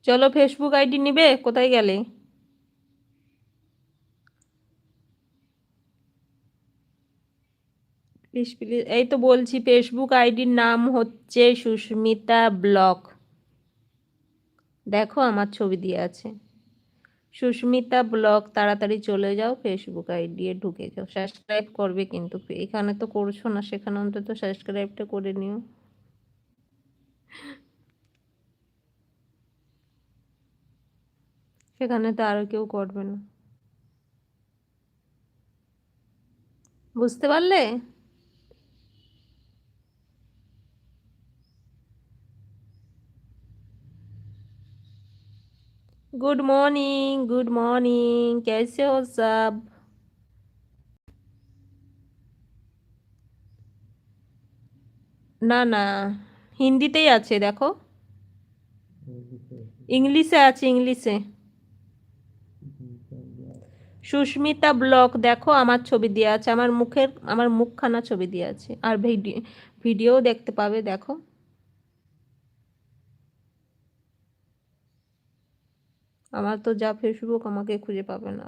চলো, Facebook ID নিবে? কোথায় গেলে? প্লিজ প্লিজ, এই তো বলছি, ফেসবুক আইডির নাম হচ্ছে সুস্মিতা ব্লগ। দেখো আমার ছবি দিয়ে আছে, সুস্মিতা ব্লগ। তাড়াতাড়ি চলে যাও, ফেসবুক আইডি ঢুকে যাও। সাবস্ক্রাইব করবে কিন্তু, এখানে তো করছো না, সেখানে অন্তত সাবস্ক্রাইবটা করে নিও। সেখানে তো আরো কেউ করবে না, বুঝতে পারলে? गुड मॉर्निंग, गुड मॉर्निंग, कैसे हो सब? না না, হিন্দিতেই আছে দেখো, ইংলিশে আছে, ইংলিশে। সুস্মিতা ব্লগ, দেখো আমার ছবি দেওয়া আছে, আমার মুখখানা ছবি দেওয়া আছে, আর ভিডিও দেখতে পাবে, দেখো। আমার তো যা ফেসবুক, আমাকে খুঁজে পাবে না।